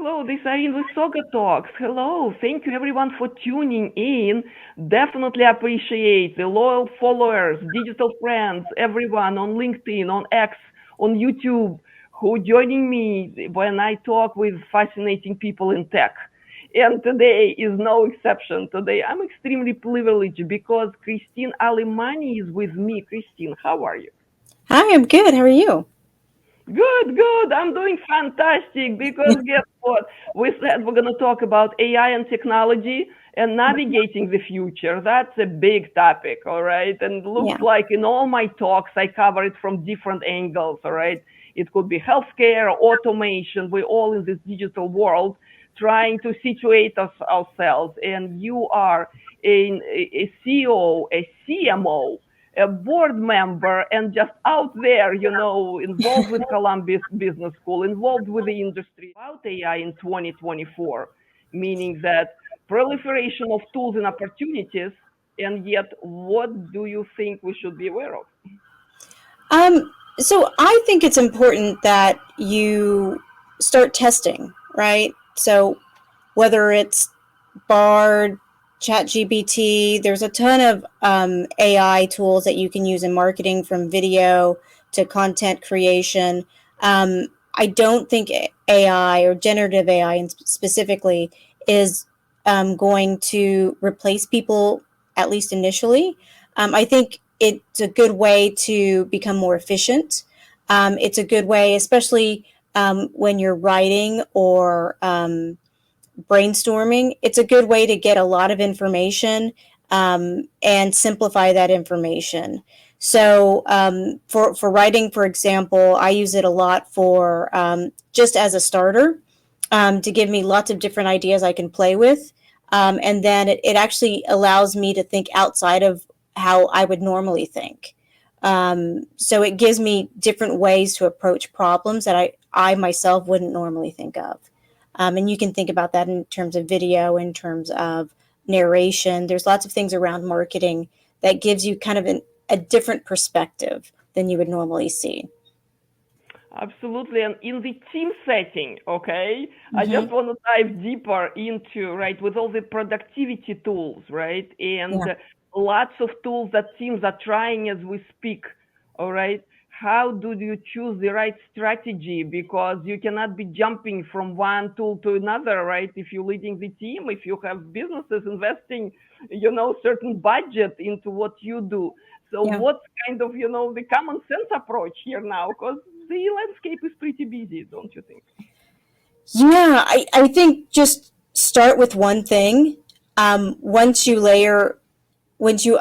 hello. This is Irene with SaugaTalks. Hello. Thank you everyone for tuning in. Definitely appreciate the loyal followers, digital friends, everyone on LinkedIn, on X, on YouTube who joining me when I talk with fascinating people in tech. And today is no exception. Today I'm extremely privileged because Christine Alemany is with me. Christine, how are you? Hi, I'm good. How are you? Good, good. I'm doing fantastic because guess what? We said we're going to talk about AI and technology and navigating the future. That's a big topic, all right? And looks Yeah. like in all my talks, I cover it from different angles, all right? It could be healthcare, automation. We're all in this digital world trying to situate ourselves. And you are a CEO, a CMO, a board member and just out there, involved with Columbia Business School, involved with the industry about AI in 2024, meaning that proliferation of tools and opportunities. And yet, what do you think we should be aware of? So I think it's important that you start testing, right? So whether it's Bard, ChatGPT, there's a ton of AI tools that you can use in marketing, from video to content creation. I don't think AI, or generative AI specifically, is going to replace people, at least initially. I think it's a good way to become more efficient. It's a good way, especially when you're writing or brainstorming. It's a good way to get a lot of information and simplify that information. So for writing, for example, I use it a lot for just as a starter, to give me lots of different ideas I can play with. And then it actually allows me to think outside of how I would normally think. So it gives me different ways to approach problems that I myself wouldn't normally think of. And you can think about that in terms of video, in terms of narration. There's lots of things around marketing that gives you kind of a different perspective than you would normally see. Absolutely. And in the team setting, okay, I just Mm-hmm. want to dive deeper into, right, with all the productivity tools, right, and Yeah. lots of tools that teams are trying as we speak, all right. How do you choose the right strategy? Because you cannot be jumping from one tool to another, right? If you're leading the team, if you have businesses investing, certain budget into what you do. So Yeah. what kind of, the common sense approach here now? Because the landscape is pretty busy, don't you think? Yeah, I think just start with one thing. Once you layer, once you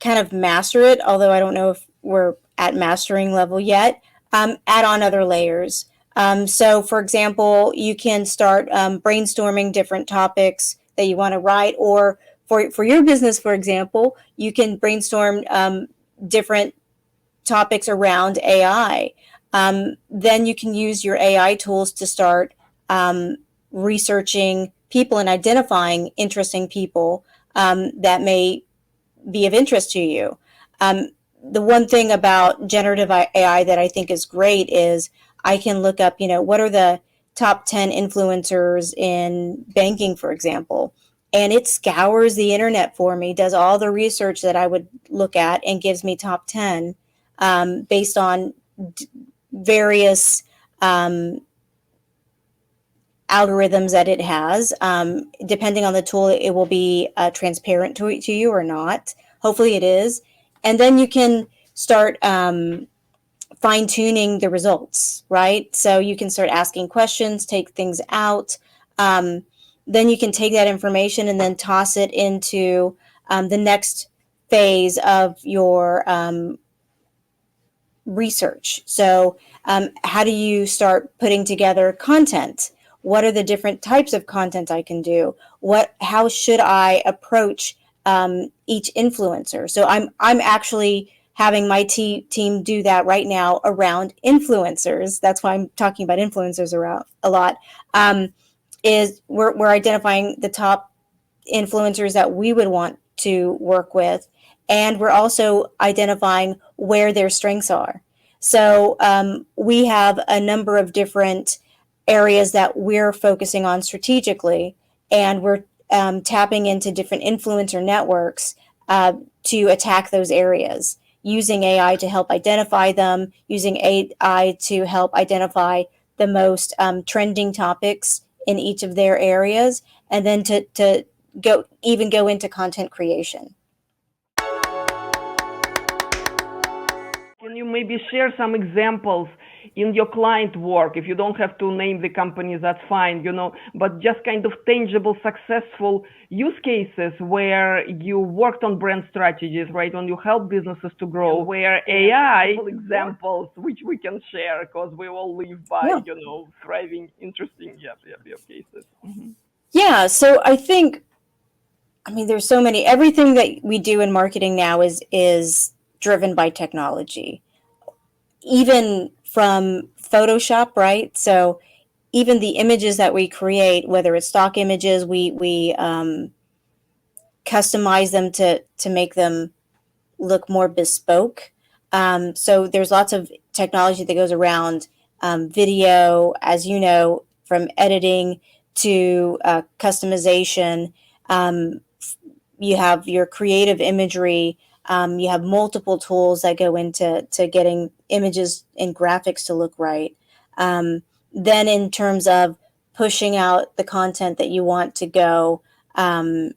kind of master it, although I don't know if we're at mastering level yet, add on other layers. So, for example, you can start brainstorming different topics that you want to write, or for your business, for example, you can brainstorm different topics around AI. Then you can use your AI tools to start um, researching people and identifying interesting people that may be of interest to you. Um, the one thing about generative AI that I think is great is I can look up, what are the top 10 influencers in banking, for example, and it scours the internet for me, does all the research that I would look at, and gives me top 10 based on various um, algorithms that it has. Depending on the tool, it will be transparent to you or not. Hopefully, it is. And then you can start fine tuning the results, right? So you can start asking questions, take things out. Um, then you can take that information and then toss it into the next phase of your research. So, how do you start putting together content? What are the different types of content I can do? How should I approach each influencer? So, I'm actually having my team do that right now around influencers. That's why I'm talking about influencers around a lot. Um, is we're identifying the top influencers that we would want to work with, and we're also identifying where their strengths are. So we have a number of different areas that we're focusing on strategically, and we're tapping into different influencer networks to attack those areas, using AI to help identify them, using AI to help identify the most trending topics in each of their areas, and then to go into content creation. Can you maybe share some examples in your client work? If you don't have to name the companies, that's fine, but just kind of tangible, successful use cases where you worked on brand strategies, right? When you help businesses to grow, where AI examples, which we can share because we all live by, thriving, interesting, cases. Mm-hmm. Yeah. So there's so many. Everything that we do in marketing now is driven by technology, even from Photoshop, right? So even the images that we create, whether it's stock images, we customize them to make them look more bespoke. So there's lots of technology that goes around video, as you know, from editing to customization. You have your creative imagery. You have multiple tools that go into getting images and graphics to look right. Then in terms of pushing out the content that you want to go to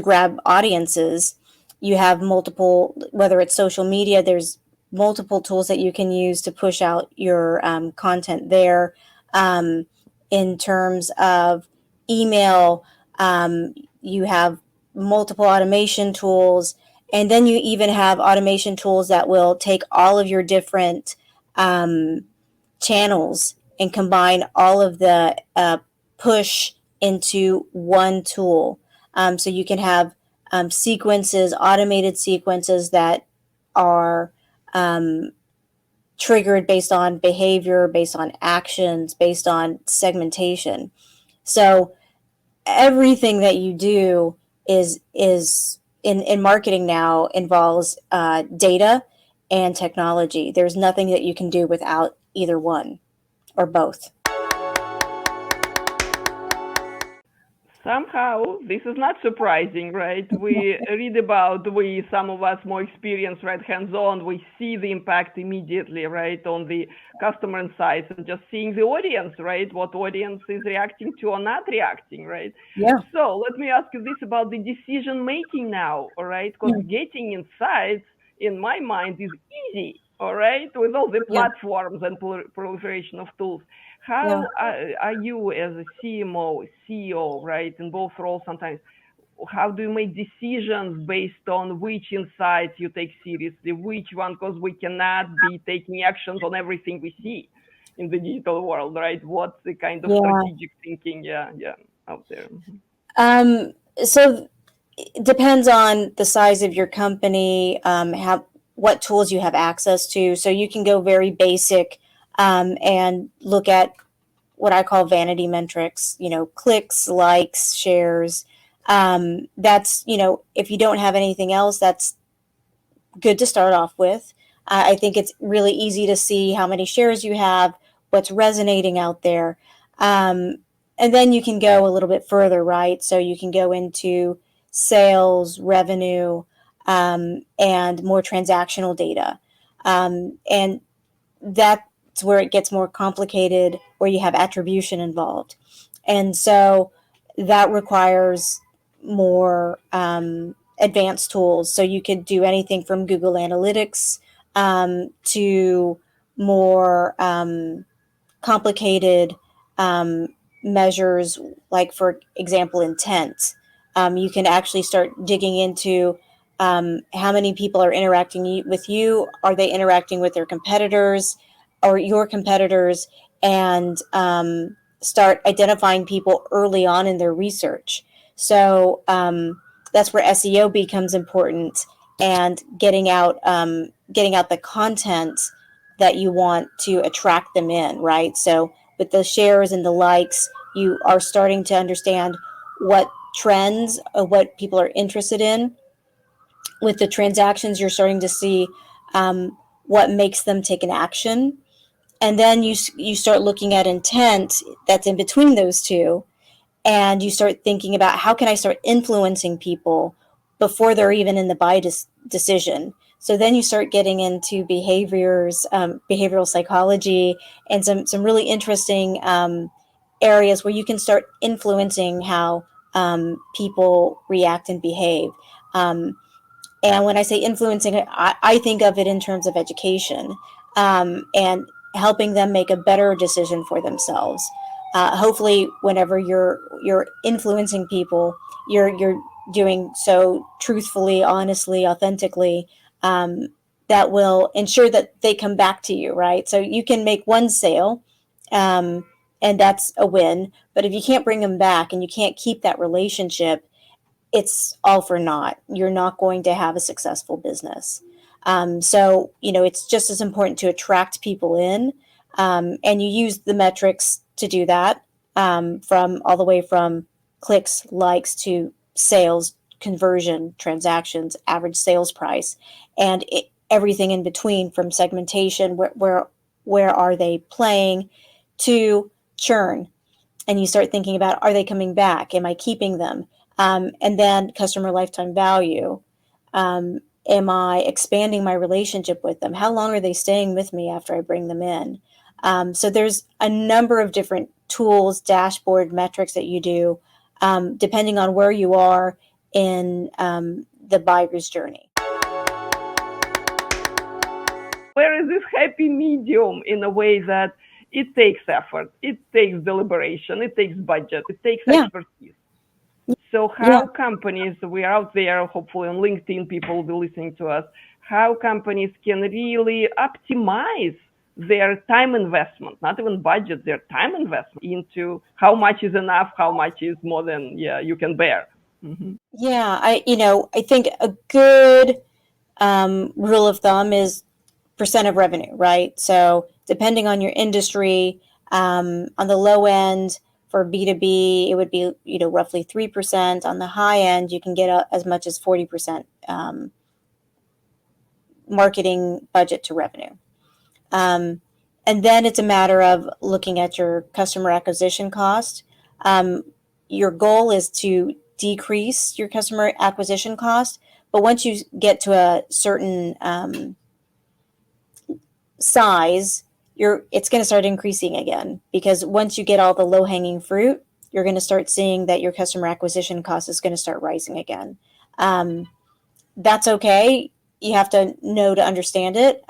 grab audiences, you have multiple, whether it's social media, there's multiple tools that you can use to push out your content there. In terms of email, you have multiple automation tools, and then you even have automation tools that will take all of your different channels and combine all of the push into one tool. So you can have sequences, automated sequences that are triggered based on behavior, based on actions, based on segmentation. So everything that you do is in marketing now involves data and technology. There's nothing that you can do without either one or both. Somehow, this is not surprising, right? We read about, some of us more experienced, right, hands-on, we see the impact immediately, right, on the customer insights and just seeing the audience, right, what audience is reacting to or not reacting, right? Yeah. So let me ask you this about the decision making now, all right? Because getting insights, in my mind, is easy, all right, with all the platforms and proliferation of tools. How are you as a CMO, CEO, right, in both roles sometimes, how do you make decisions based on which insights you take seriously, which one, because we cannot be taking actions on everything we see in the digital world, right? What's the kind of strategic thinking, out there? So it depends on the size of your company, what tools you have access to. So you can go very basic and look at what I call vanity metrics, clicks, likes, shares. That's, if you don't have anything else, that's good to start off with. I think it's really easy to see how many shares you have, what's resonating out there. And then you can go a little bit further, right? So you can go into sales, revenue, and more transactional data. And that's where it gets more complicated, where you have attribution involved. And so that requires more advanced tools. So you could do anything from Google Analytics to more complicated measures, like, for example, intent. You can actually start digging into how many people are interacting with you. Are they interacting with their competitors or your competitors? And start identifying people early on in their research. So that's where SEO becomes important, and getting out the content that you want to attract them in, right? So with the shares and the likes, you are starting to understand what trends, what people are interested in. With the transactions, you're starting to see what makes them take an action. And then you start looking at intent that's in between those two, and you start thinking about how can I start influencing people before they're even in the buy decision. So then you start getting into behavioral psychology, and some really interesting areas where you can start influencing how people react and behave. Um, and when I say influencing, I think of it in terms of education, and helping them make a better decision for themselves. Hopefully, whenever you're influencing people, you're doing so truthfully, honestly, authentically. Um, that will ensure that they come back to you, right? So you can make one sale, um, and that's a win. But if you can't bring them back and you can't keep that relationship, it's all for naught. You're not going to have a successful business. So, it's just as important to attract people in, and you use the metrics to do that, from all the way from clicks, likes to sales, conversion, transactions, average sales price, and everything in between, from segmentation, where are they playing, to churn. And you start thinking about, are they coming back? Am I keeping them? And then customer lifetime value. Um, am I expanding my relationship with them? How long are they staying with me after I bring them in? So there's a number of different tools, dashboard metrics that you do, depending on where you are in the buyer's journey. Where is this happy medium in a way that it takes effort, it takes deliberation, it takes budget, it takes Yeah, expertise. So yeah. how companies, we are out there, hopefully on LinkedIn, people will be listening to us, how companies can really optimize their time investment, not even budget, their time investment into how much is enough, how much is more than you can bear. Mm-hmm. Yeah, I think a good rule of thumb is percent of revenue, right? So depending on your industry, on the low end for B2B, it would be, roughly 3%. On the high end, you can get as much as 40% marketing budget to revenue. Um, and then it's a matter of looking at your customer acquisition cost. Um, your goal is to decrease your customer acquisition cost, but once you get to a certain size, it's going to start increasing again, because once you get all the low hanging fruit, you're going to start seeing that your customer acquisition cost is going to start rising again. Um, that's okay. You have to know to understand it,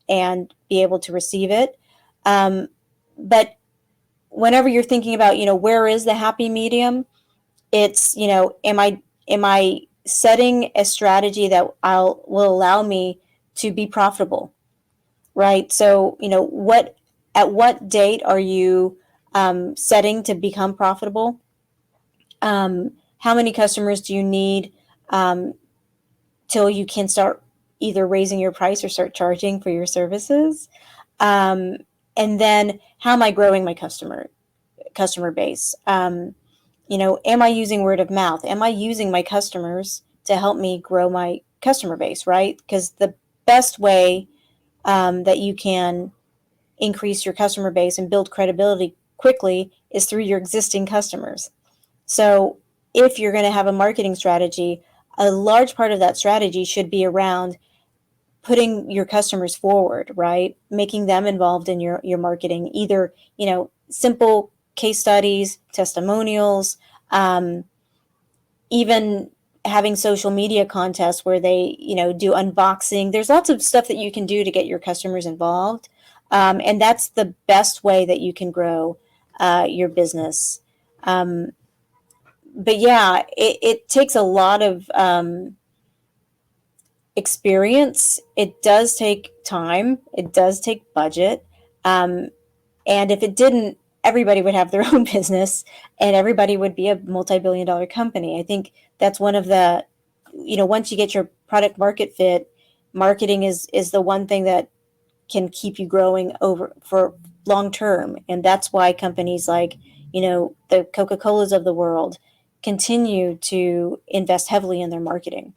and be able to receive it. Um, but whenever you're thinking about, where is the happy medium, it's, am I setting a strategy that will allow me to be profitable, right? So, at what date are you setting to become profitable? How many customers do you need um, till you can start either raising your price or start charging for your services? Um, and then, how am I growing my customer base? Am I using word of mouth? Am I using my customers to help me grow my customer base? Right? Because the best way that you can increase your customer base and build credibility quickly is through your existing customers. So if you're going to have a marketing strategy, a large part of that strategy should be around putting your customers forward, right? Making them involved in your marketing, either, simple case studies, testimonials, um, even having social media contests where they, do unboxing. There's lots of stuff that you can do to get your customers involved. And that's the best way that you can grow your business. Um, but yeah, it takes a lot of experience. It does take time. It does take budget. Um, and if it didn't, everybody would have their own business, and everybody would be a multi-billion-dollar company. I think that's one of the, once you get your product market fit, marketing is the one thing that can keep you growing over for long term. And that's why companies like, the Coca-Colas of the world continue to invest heavily in their marketing.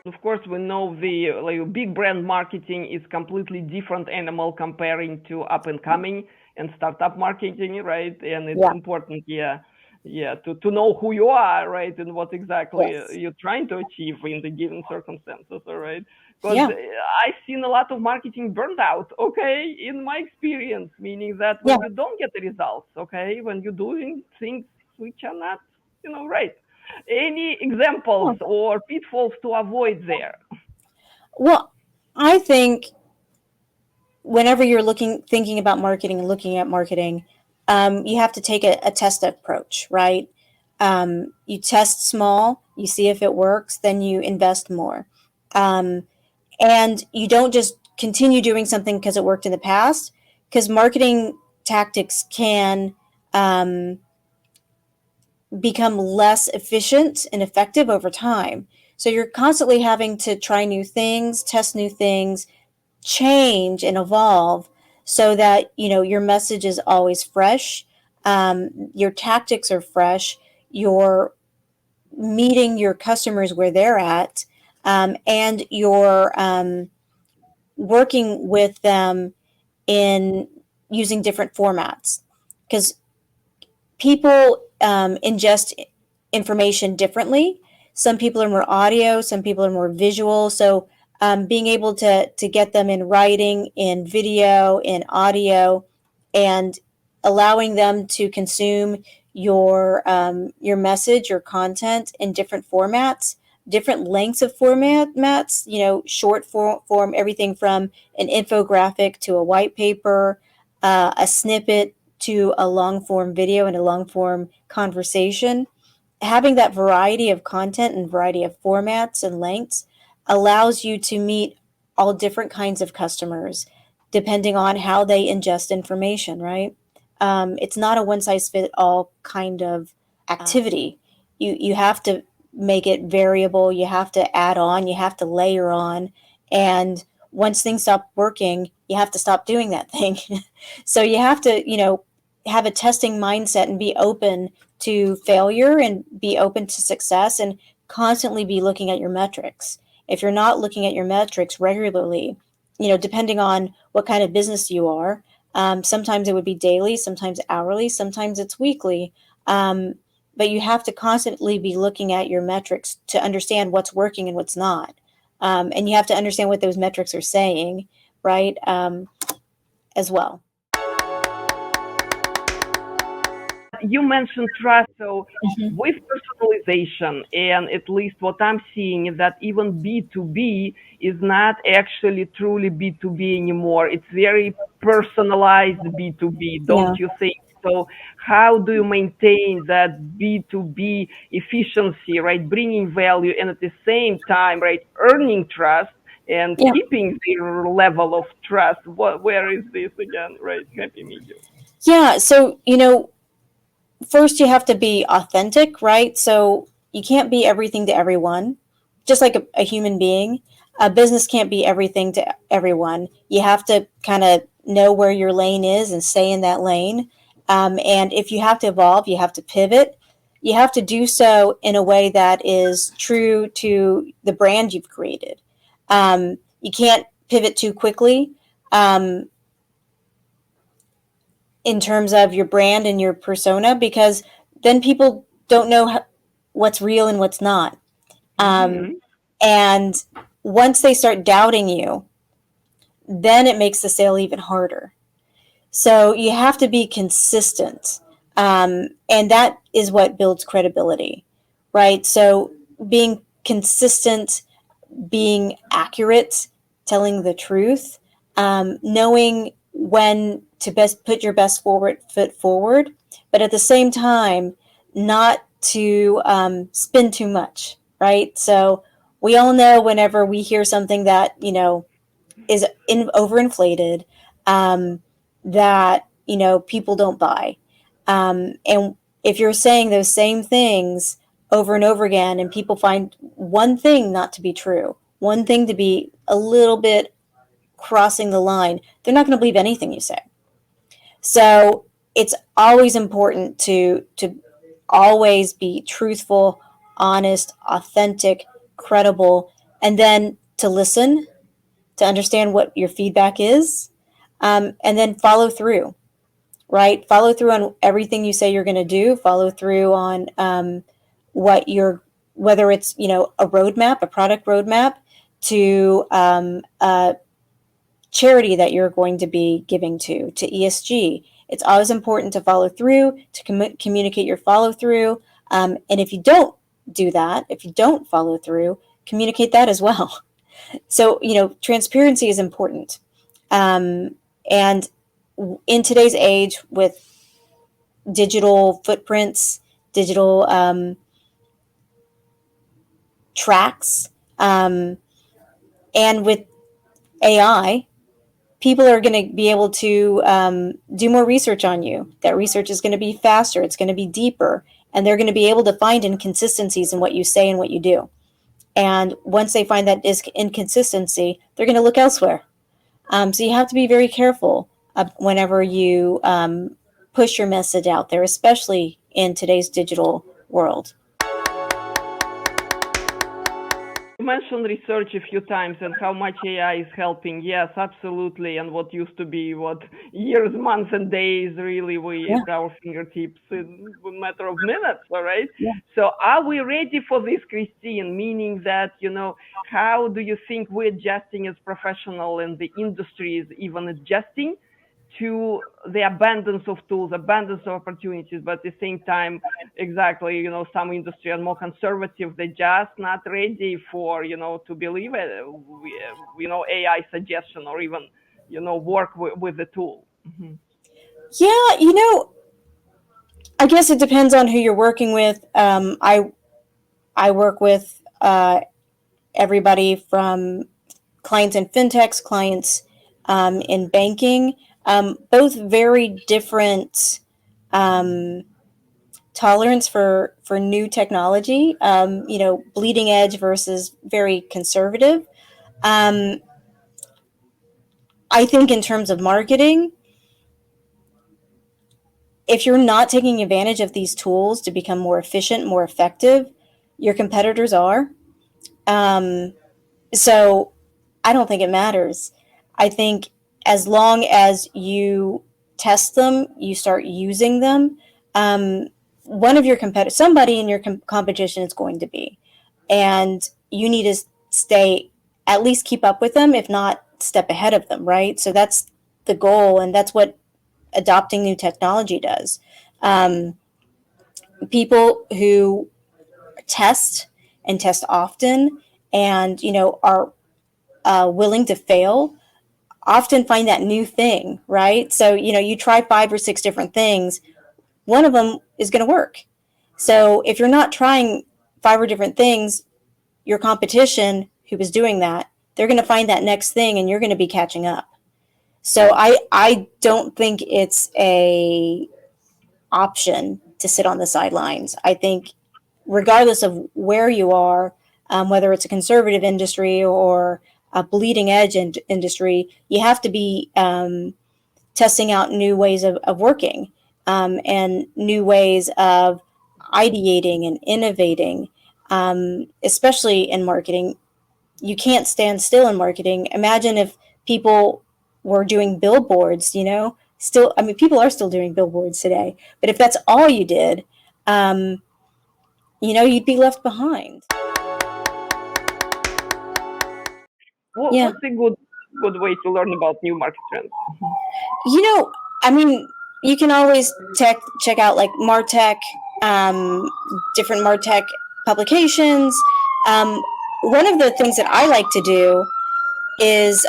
Of course, we know the like, big brand marketing is completely different animal comparing to up and coming and startup marketing, right? And it's Yeah. important, to know who you are, right, and what exactly Yes. you're trying to achieve in the given circumstances, all right? Because Yeah. I've seen a lot of marketing burned out, okay, in my experience, meaning that Yeah. when you don't get the results, okay, when you're doing things which are not, right. Any examples Yeah. or pitfalls to avoid there? Well, I think whenever you're thinking about marketing and looking at marketing, you have to take a test approach, right? You test small, you see if it works, then you invest more. Um, and you don't just continue doing something because it worked in the past, because marketing tactics can um, become less efficient and effective over time. So you're constantly having to try new things, test new things, change and evolve so that your message is always fresh, your tactics are fresh, you're meeting your customers where they're at, and you're working with them in using different formats because people ingest information differently. Some people are more audio, some people are more visual. So being able to get them in writing, in video, in audio, and allowing them to consume your message, your content in different formats, different lengths of formats. Short form, everything from an infographic to a white paper, a snippet to a long form video and a long form conversation. Having that variety of content and variety of formats and lengths allows you to meet all different kinds of customers depending on how they ingest information, right? It's not a one size fit all kind of activity. You have to make it variable, you have to add on, you have to layer on, and once things stop working, you have to stop doing that thing. So you have to, have a testing mindset and be open to failure and be open to success and constantly be looking at your metrics. If you're not looking at your metrics regularly, depending on what kind of business you are, sometimes it would be daily, sometimes hourly, sometimes it's weekly. But you have to constantly be looking at your metrics to understand what's working and what's not. And you have to understand what those metrics are saying, right? As well. You mentioned trust, so Mhm. with personalization, and at least what I'm seeing is that even B2B is not actually truly B2B anymore. It's very personalized B2B, Yeah. don't you think? So how do you maintain that B2B efficiency, right? Bringing value and at the same time, right, earning trust and Yeah. keeping their level of trust? Where is this again, right? Happy medium. Yeah. So, first you have to be authentic, right? So you can't be everything to everyone, just like a human being. A business can't be everything to everyone. You have to kind of know where your lane is and stay in that lane. And if you have to evolve, you have to pivot. You have to do so in a way that is true to the brand you've created. You can't pivot too quickly. Um, in terms of your brand and your persona because then people don't know what's real and what's not. Um, Hmm. and once they start doubting you, then it makes the sale even harder. So you have to be consistent. And that is what builds credibility, right? So being consistent, being accurate, telling the truth, knowing when to best put your best foot forward, but at the same time, not to spin too much, right? So we all know whenever we hear something that is overinflated, um, that people don't buy, and if you're saying those same things over and over again, and people find one thing not to be true, one thing to be a little bit crossing the line, they're not going to believe anything you say. So it's always important to always be truthful, honest, authentic, credible, and then to listen, to understand what your feedback is, and then follow through, right? Follow through on everything you say you're going to do. Follow through on what you're, whether it's a roadmap, a product roadmap, to a charity that you're going to be giving to ESG. It's always important to follow through, to communicate your follow through. And if you don't do that, if you don't follow through, communicate that as well. So, transparency is important. And in today's age with digital footprints, digital tracks, and with AI, people are going to be able to do more research on you. That research is going to be faster, it's going to be deeper, and they're going to be able to find inconsistencies in what you say and what you do. And once they find that inconsistency, they're going to look elsewhere. So you have to be very careful whenever you push your message out there, especially in today's digital world. You mentioned research a few times and how much AI is helping. Yes, absolutely. And what used to be what years, months, and days, really, we Yeah, at our fingertips in a matter of minutes. All right. yeah. So, are we ready for this, Christine? Meaning that how do you think we're adjusting as professional and the industry is even adjusting to the abundance of tools, abundance of opportunities, but at the same time, exactly, some industry are more conservative. They're just not ready for, to believe it, AI suggestion or even, work with the tool. Mm-hmm. Yeah, I guess it depends on who you're working with. I work with everybody from clients in fintechs, clients in banking, both very different um, tolerance for new technology. Bleeding edge versus very conservative. Um, I think in terms of marketing, if you're not taking advantage of these tools to become more efficient, more effective, your competitors are. Um, so I don't think it matters. I think as long as you test them, you start using them, um, one of your competitors, somebody in your competition is going to be. And you need to stay, at least keep up with them, if not step ahead of them, right? So that's the goal. And that's what adopting new technology does. Um, People who test and test often and, are willing to fail often find that new thing, right? So, you try 5 or 6 different things, one of them is going to work. So, if you're not trying 5 or different things, your competition who is doing that, they're going to find that next thing and you're going to be catching up. So, I don't think it's a option to sit on the sidelines. I think regardless of where you are, whether it's a conservative industry or a bleeding edge industry, you have to be testing out new ways of working, and new ways of ideating and innovating, especially in marketing. You can't stand still in marketing. Imagine if people were doing billboards, still, I mean, people are still doing billboards today, but if that's all you did, um, you'd be left behind. Yeah. What's a good way to learn about new market trends? Mm-hmm. You know, I mean, you can always check out like MarTech, um, different MarTech publications. Um, One of the things that I like to do is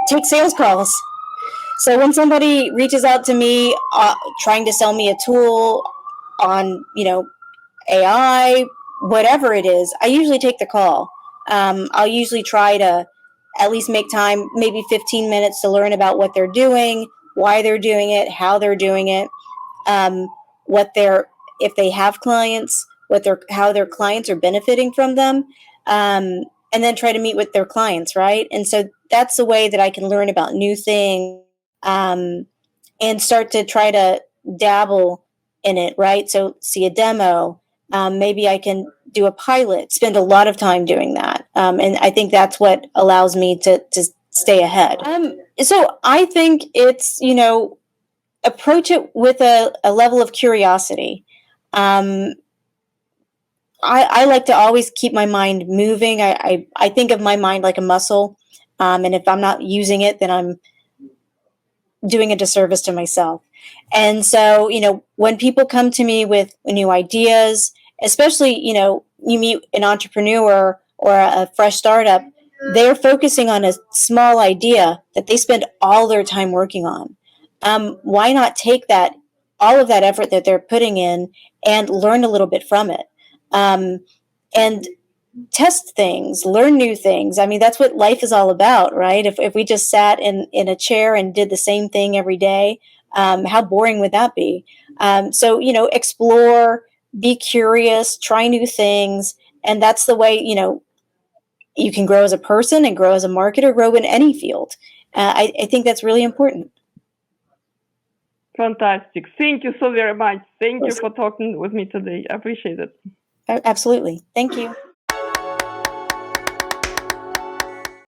take sales calls. So when somebody reaches out to me trying to sell me a tool on, AI, whatever it is, I usually take the call. I'll usually try to at least make time, maybe 15 minutes to learn about what they're doing, why they're doing it, how they're doing it, um, what they're, if they have clients, how their clients are benefiting from them, and then try to meet with their clients, right? And so that's the way that I can learn about new things, um, and start to try to dabble in it, right? So see a demo, Maybe I can do a pilot, spend a lot of time doing that. And I think that's what allows me to stay ahead. So I think it's, approach it with a level of curiosity. I like to always keep my mind moving. I think of my mind like a muscle. And if I'm not using it, then I'm doing a disservice to myself. And so, when people come to me with new ideas, especially, you meet an entrepreneur or a fresh startup, they're focusing on a small idea that they spend all their time working on. Why not take all of that effort that they're putting in and learn a little bit from it? And test things, learn new things. I mean, that's what life is all about, right? If we just sat in a chair and did the same thing every day, how boring would that be? So, explore, be curious, try new things. And that's the way, you can grow as a person and grow as a marketer, grow in any field. I think that's really important. Fantastic. Thank you so very much. Thank you for talking with me today. I appreciate it. Absolutely. Thank you.